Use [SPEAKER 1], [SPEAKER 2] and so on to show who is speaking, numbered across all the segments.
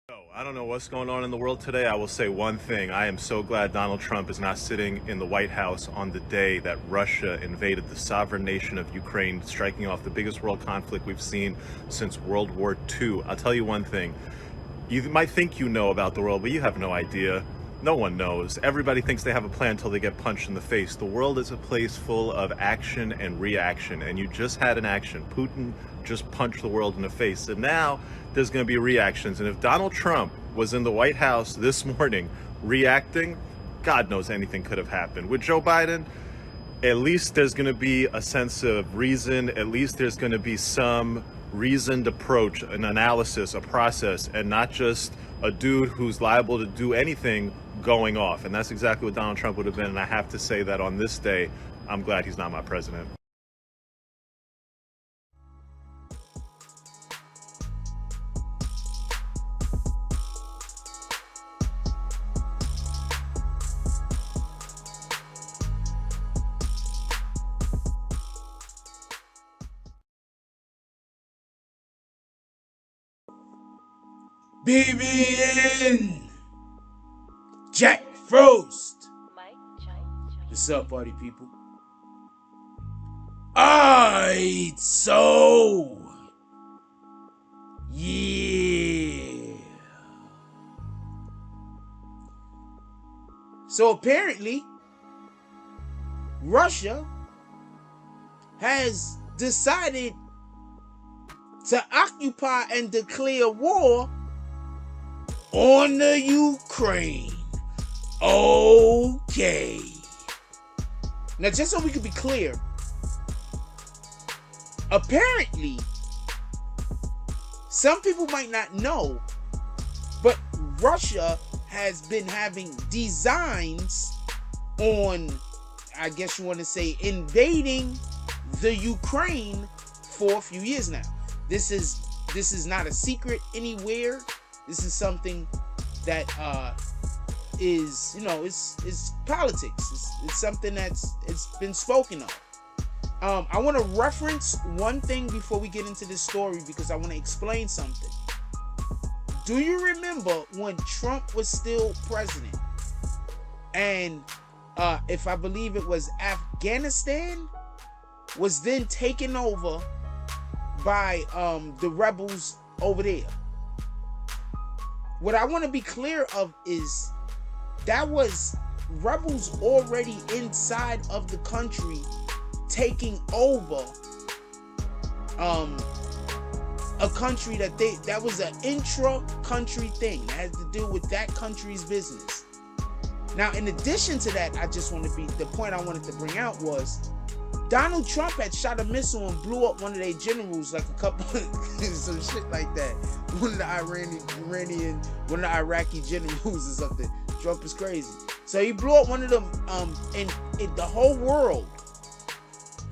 [SPEAKER 1] I don't know what's going on in the world today. I will say one thing. I am so glad Donald Trump is not sitting in the White House on the day that Russia invaded the sovereign nation of Ukraine, striking off the biggest world conflict we've seen since World War II. I'll tell you one thing. You might think you know about the world, but you have no idea. No one knows. Everybody thinks they have a plan until they get punched in the face. The world is a place full of action and reaction, and you just had an action. Putin just punched the world in the face, and now there's going to be reactions. And if Donald Trump was in the White House this morning reacting, God knows anything could have happened. With Joe Biden, at least there's going to be a sense of reason. At least there's going to be some reasoned approach, an analysis, a process, and not just a dude who's liable to do anything going off. And that's exactly what Donald Trump would have been. And I have to say that on this day, I'm glad he's not my president.
[SPEAKER 2] BBN Jack Frost. What's up, party people? Alright, so yeah. So apparently, Russia has decided to occupy and declare war on the Ukraine. Okay. Now, just so we can be clear, apparently, some people might not know, but Russia has been having designs on, I guess you want to say, invading the Ukraine for a few years now. This is not a secret anywhere. This is something that is, you know, it's politics. It's something it's been spoken of. I want to reference one thing before we get into this story because I want to explain something. Do you remember when Trump was still president? And if I believe it was Afghanistan was then taken over by the rebels over there. What I want to be clear of is that was rebels already inside of the country taking over a country that was an intra-country thing that had to do with that country's business. Now, in addition to that, the point I wanted to bring out was Donald Trump had shot a missile and blew up one of their generals, like a couple some shit like that. One of the Iraqi generals or something. Trump is crazy. So he blew up one of them, and the whole world.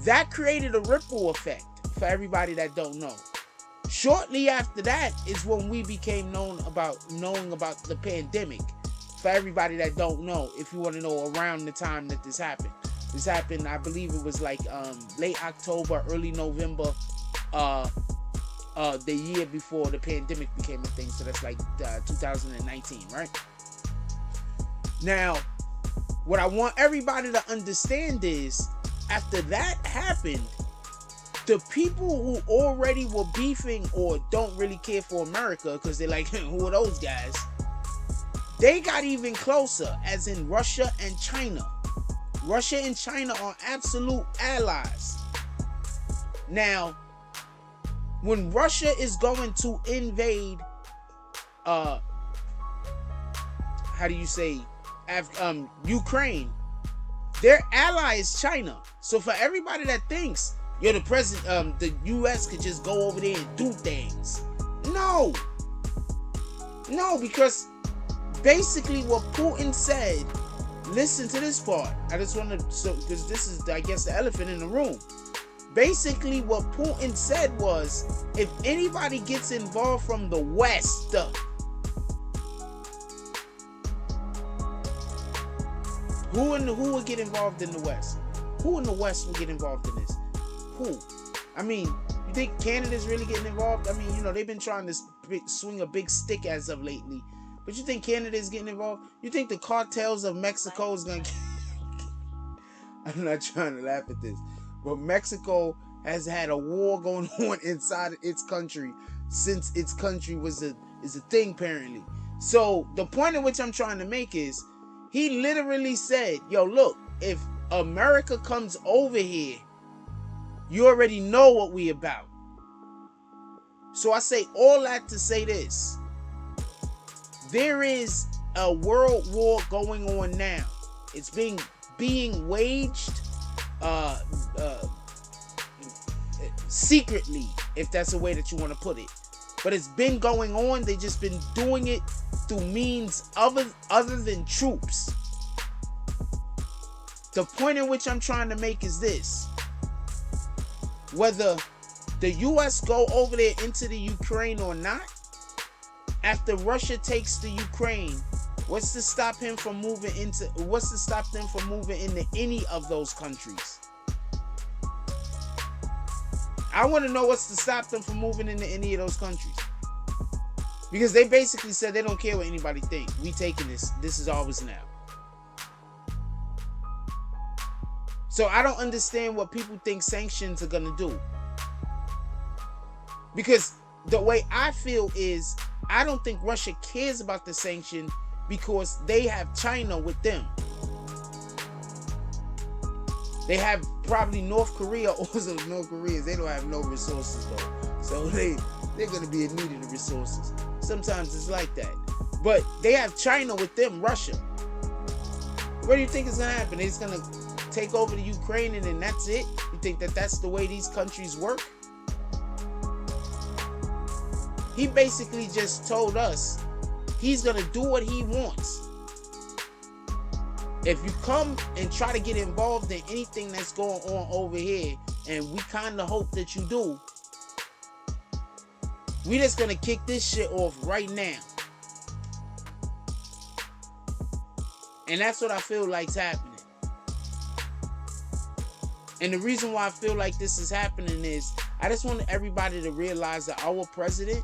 [SPEAKER 2] That created a ripple effect for everybody that don't know. Shortly after that is when we became knowing about the pandemic. For everybody that don't know, if you want to know around the time that this happened. This happened, I believe it was like late October, early November, the year before the pandemic became a thing. So that's like 2019, right? Now, what I want everybody to understand is, after that happened, the people who already were beefing or don't really care for America, because they're like, who are those guys? They got even closer, as in Russia and China. Russia and China are absolute allies. Now, when Russia is going to invade, Ukraine, their ally is China. So for everybody that thinks, the U.S. could just go over there and do things. No, because basically what Putin said. Listen to this part. I just want to, because this is, I guess, the elephant in the room. Basically, what Putin said was, if anybody gets involved from the West, who would get involved in the West? Who in the West would get involved in this? Who? I mean, you think Canada's really getting involved? I mean, you know, they've been trying to swing a big stick as of lately. But you think Canada is getting involved? You think the cartels of Mexico is gonna? I'm not trying to laugh at this, but Mexico has had a war going on inside its country since its country is a thing apparently. So the point at which I'm trying to make is, he literally said, "Yo, look, if America comes over here, you already know what we about." So I say all that to say this. There is a world war going on now. It's being waged secretly, if that's a way that you want to put it. But it's been going on. They just been doing it through means other than troops. The point in which I'm trying to make is this. Whether the US go over there into the Ukraine or not, after Russia takes the Ukraine, what's to stop them from moving into any of those countries? I want to know what's to stop them from moving into any of those countries. Because they basically said they don't care what anybody thinks. We taking this. This is ours now. So I don't understand what people think sanctions are going to do. Because the way I feel is, I don't think Russia cares about the sanction because they have China with them. They have probably North Korea. Also, North Koreans, they don't have no resources though. So they're going to be in need of the resources. Sometimes it's like that. But they have China with them, Russia. What do you think is going to happen? It's going to take over the Ukraine and then that's it? You think that that's the way these countries work? He basically just told us he's going to do what he wants. If you come and try to get involved in anything that's going on over here, and we kind of hope that you do, we just going to kick this shit off right now. And that's what I feel like's happening. And the reason why I feel like this is happening is, I just want everybody to realize that our president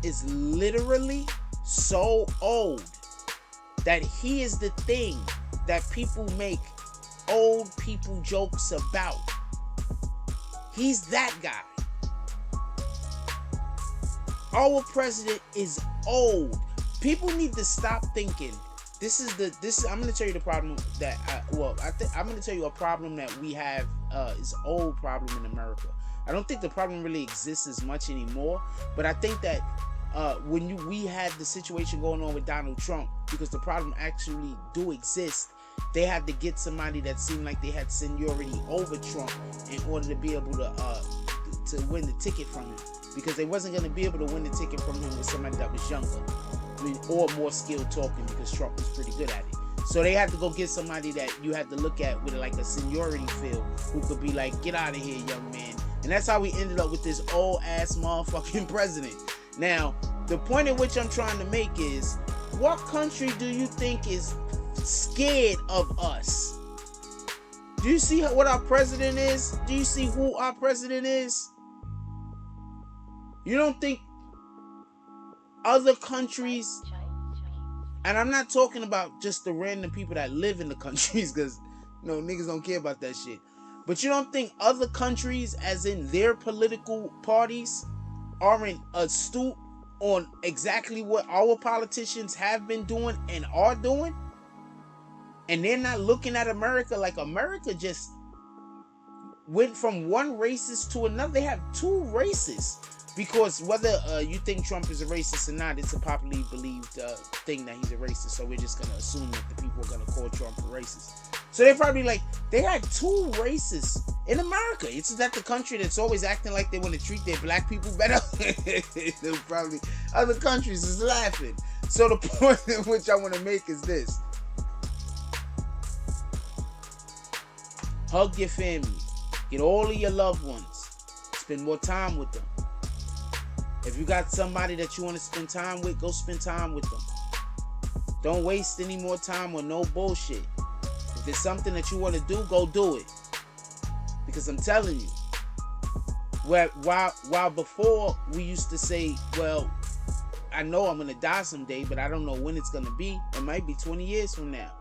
[SPEAKER 2] is literally so old that he is the thing that people make old people jokes about. He's that guy. Our president is old. People need to stop thinking I'm going to tell you the problem that I'm going to tell you a problem that we have is old problem in America. I don't think the problem really exists as much anymore, but I think that when we had the situation going on with Donald Trump, because the problem actually do exist, they had to get somebody that seemed like they had seniority over Trump in order to be able to win the ticket from him, because they wasn't going to be able to win the ticket from him with somebody that was younger, or more skilled talking, because Trump was pretty good at it. So they had to go get somebody that you had to look at with like a seniority feel, who could be like, get out of here, young man. And that's how we ended up with this old ass motherfucking president. Now, the point at which I'm trying to make is, what country do you think is scared of us? Do you see what our president is? Do you see who our president is? You don't think other countries, and I'm not talking about just the random people that live in the countries, because niggas don't care about that shit. But you don't think other countries, as in their political parties, aren't astute on exactly what our politicians have been doing and are doing? And they're not looking at America like America just went from one racist to another. They have two races. Because whether you think Trump is a racist or not, it's a popularly believed thing that he's a racist. So we're just going to assume that the people are going to call Trump a racist. So they're probably like, they had two races in America. It's that the country that's always acting like they want to treat their black people better. Probably other countries is laughing. So the point in which I want to make is this. Hug your family. Get all of your loved ones. Spend more time with them. If you got somebody that you want to spend time with, go spend time with them. Don't waste any more time on no bullshit. If there's something that you want to do, go do it. Because I'm telling you, While before we used to say, well, I know I'm gonna die someday, but I don't know when it's gonna be. It might be 20 years from now.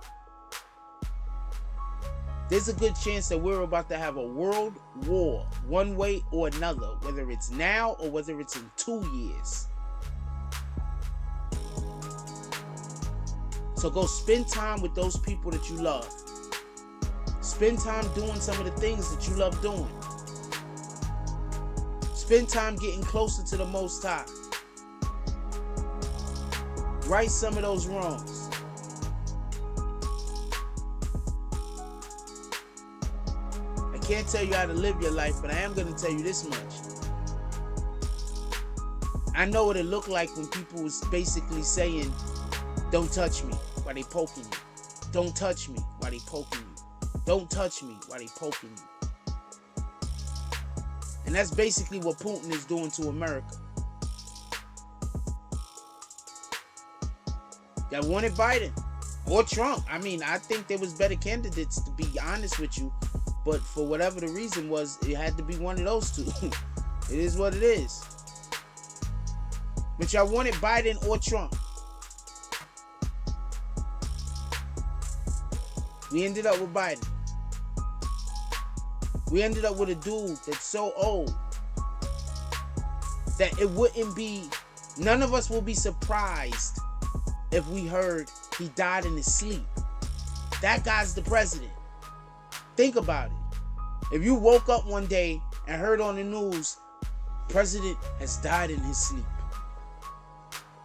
[SPEAKER 2] There's a good chance that we're about to have a world war, one way or another, whether it's now or whether it's in 2 years. So go spend time with those people that you love. Spend time doing some of the things that you love doing. Spend time getting closer to the Most High. Right some of those wrongs. I can't tell you how to live your life, but I am going to tell you this much. I know what it looked like when people was basically saying, don't touch me while they poking you. Don't touch me while they poking you. Don't touch me while they poking you. And that's basically what Putin is doing to America. That wanted Biden or Trump. I mean, I think there was better candidates, to be honest with you. But for whatever the reason was, it had to be one of those two. It is what it is. But y'all wanted Biden or Trump. We ended up with Biden. We ended up with a dude that's so old that it wouldn't be, none of us will be surprised if we heard he died in his sleep. That guy's the president. Think about it. If you woke up one day and heard on the news, president has died in his sleep.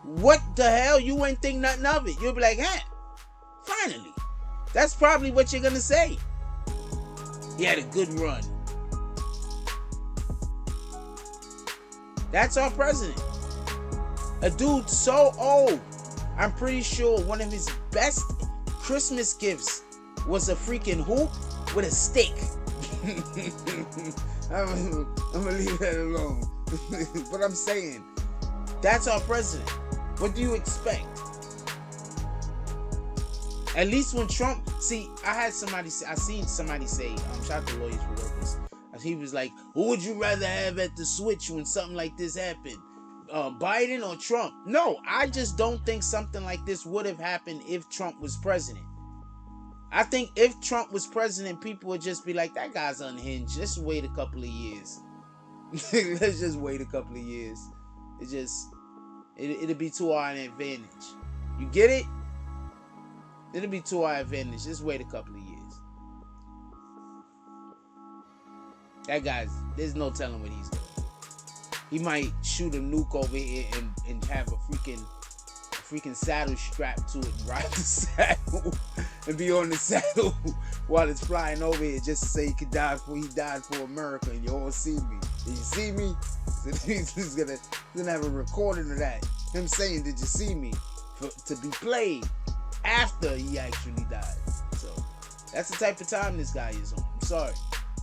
[SPEAKER 2] What the hell? You wouldn't think nothing of it. You'll be like, huh, finally. That's probably what you're gonna say. He had a good run. That's our president. A dude so old. I'm pretty sure one of his best Christmas gifts was a freaking hoop with a stick. I'm gonna leave that alone. But I'm saying, that's our president. What do you expect? At least when Trump, see, I seen somebody say, shout out to Lawyers for Workers. He was like, who would you rather have at the switch when something like this happened? Biden or Trump? No, I just don't think something like this would have happened if Trump was president. I think if Trump was president, people would just be like, that guy's unhinged. Just wait a couple of years. Let's just wait a couple of years. It'll be to our advantage. You get it? It'll be to our advantage. Just wait a couple of years. That guy's, there's no telling what he's doing. He might shoot a nuke over here and have a freaking saddle strapped to it and ride the saddle and be on the saddle while it's flying over here just to say he could die for America and you all see me. Did you see me? So he's gonna have a recording of that. Him saying, did you see me? To be played after he actually died. So that's the type of time this guy is on. I'm sorry.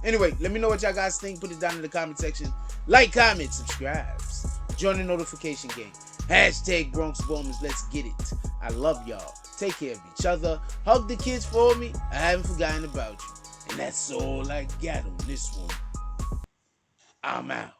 [SPEAKER 2] Anyway, let me know what y'all guys think. Put it down in the comment section. Like, comment, subscribe. Join the notification gang. Hashtag Bronx Bombers. Let's get it. I love y'all. Take care of each other. Hug the kids for me. I haven't forgotten about you. And that's all I got on this one. I'm out.